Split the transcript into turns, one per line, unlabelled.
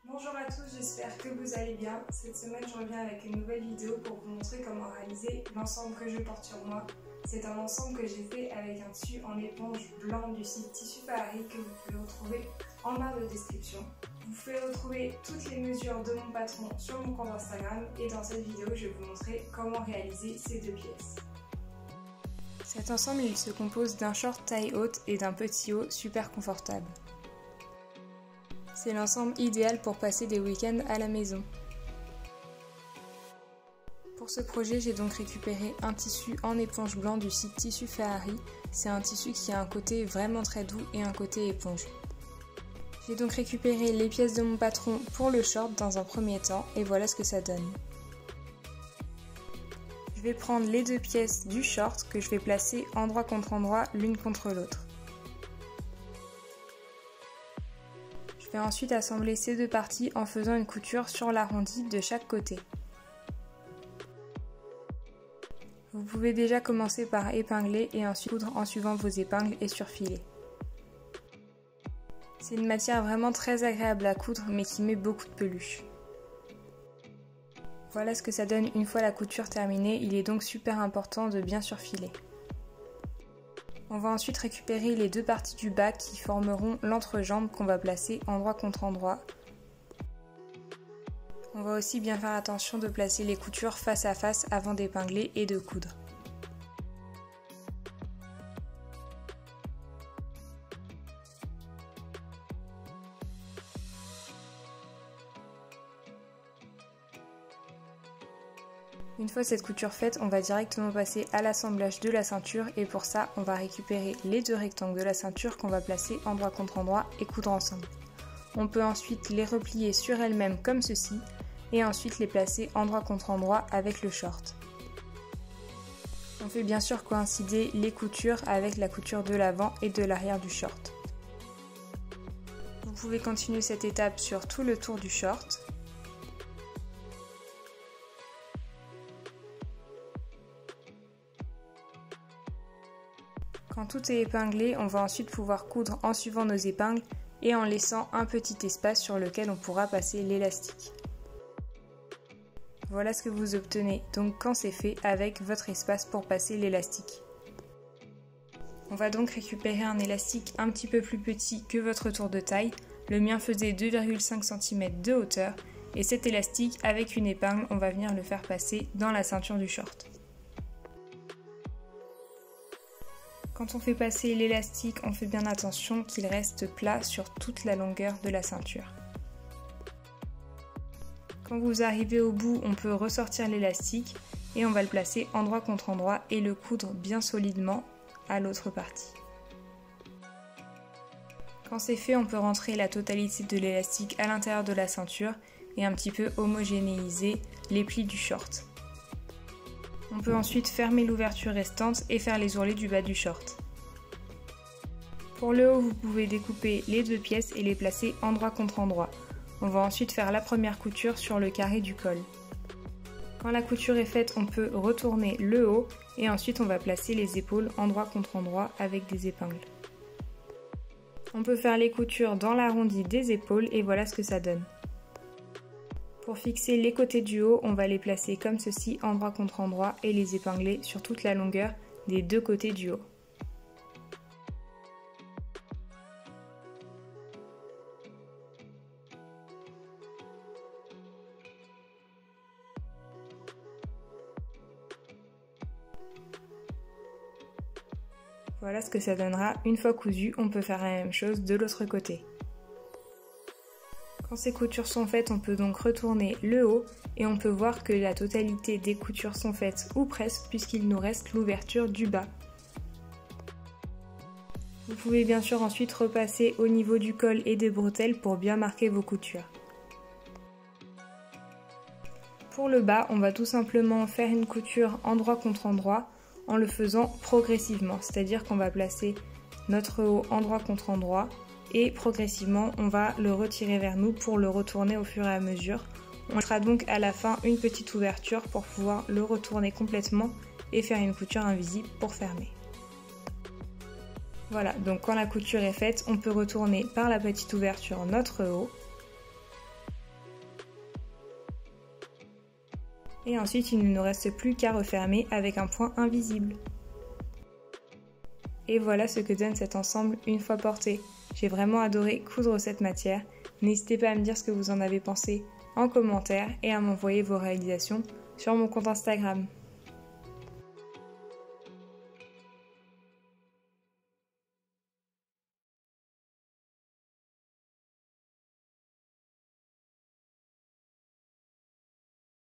Bonjour à tous, j'espère que vous allez bien. Cette semaine, je reviens avec une nouvelle vidéo pour vous montrer comment réaliser l'ensemble que je porte sur moi. C'est un ensemble que j'ai fait avec un tissu en éponge blanc du site Tissu Fahari que vous pouvez retrouver en barre de description. Vous pouvez retrouver toutes les mesures de mon patron sur mon compte Instagram et dans cette vidéo, je vais vous montrer comment réaliser ces deux pièces. Cet ensemble, il se compose d'un short taille haute et d'un petit haut super confortable. C'est l'ensemble idéal pour passer des week-ends à la maison. Pour ce projet, j'ai donc récupéré un tissu en éponge blanc du site Tissu Fahari. C'est un tissu qui a un côté vraiment très doux et un côté éponge. J'ai donc récupéré les pièces de mon patron pour le short dans un premier temps et voilà ce que ça donne. Je vais prendre les deux pièces du short que je vais placer endroit contre endroit l'une contre l'autre. Je vais ensuite assembler ces deux parties en faisant une couture sur l'arrondi de chaque côté. Vous pouvez déjà commencer par épingler et ensuite coudre en suivant vos épingles et surfiler. C'est une matière vraiment très agréable à coudre mais qui met beaucoup de peluche. Voilà ce que ça donne une fois la couture terminée, il est donc super important de bien surfiler. On va ensuite récupérer les deux parties du bas qui formeront l'entrejambe qu'on va placer endroit contre endroit. On va aussi bien faire attention de placer les coutures face à face avant d'épingler et de coudre. Une fois cette couture faite, on va directement passer à l'assemblage de la ceinture et pour ça, on va récupérer les deux rectangles de la ceinture qu'on va placer endroit contre endroit et coudre ensemble. On peut ensuite les replier sur elles-mêmes comme ceci et ensuite les placer endroit contre endroit avec le short. On fait bien sûr coïncider les coutures avec la couture de l'avant et de l'arrière du short. Vous pouvez continuer cette étape sur tout le tour du short. Quand tout est épinglé, on va ensuite pouvoir coudre en suivant nos épingles et en laissant un petit espace sur lequel on pourra passer l'élastique. Voilà ce que vous obtenez donc quand c'est fait avec votre espace pour passer l'élastique. On va donc récupérer un élastique un petit peu plus petit que votre tour de taille. Le mien faisait 2,5 cm de hauteur et cet élastique avec une épingle, on va venir le faire passer dans la ceinture du short. Quand on fait passer l'élastique, on fait bien attention qu'il reste plat sur toute la longueur de la ceinture. Quand vous arrivez au bout, on peut ressortir l'élastique et on va le placer endroit contre endroit et le coudre bien solidement à l'autre partie. Quand c'est fait, on peut rentrer la totalité de l'élastique à l'intérieur de la ceinture et un petit peu homogénéiser les plis du short. On peut ensuite fermer l'ouverture restante et faire les ourlets du bas du short. Pour le haut, vous pouvez découper les deux pièces et les placer endroit contre endroit. On va ensuite faire la première couture sur le carré du col. Quand la couture est faite, on peut retourner le haut et ensuite on va placer les épaules endroit contre endroit avec des épingles. On peut faire les coutures dans l'arrondi des épaules et voilà ce que ça donne. Pour fixer les côtés du haut, on va les placer comme ceci, endroit contre endroit, et les épingler sur toute la longueur des deux côtés du haut. Voilà ce que ça donnera une fois cousu, on peut faire la même chose de l'autre côté. Quand ces coutures sont faites, on peut donc retourner le haut et on peut voir que la totalité des coutures sont faites ou presque puisqu'il nous reste l'ouverture du bas. Vous pouvez bien sûr ensuite repasser au niveau du col et des bretelles pour bien marquer vos coutures. Pour le bas, on va tout simplement faire une couture endroit contre endroit en le faisant progressivement, c'est-à-dire qu'on va placer notre haut endroit contre endroit et progressivement on va le retirer vers nous pour le retourner au fur et à mesure. On fera donc à la fin une petite ouverture pour pouvoir le retourner complètement et faire une couture invisible pour fermer. Voilà, donc quand la couture est faite, on peut retourner par la petite ouverture notre haut. Et ensuite, il ne nous reste plus qu'à refermer avec un point invisible. Et voilà ce que donne cet ensemble une fois porté. J'ai vraiment adoré coudre cette matière. N'hésitez pas à me dire ce que vous en avez pensé en commentaire et à m'envoyer vos réalisations sur mon compte Instagram.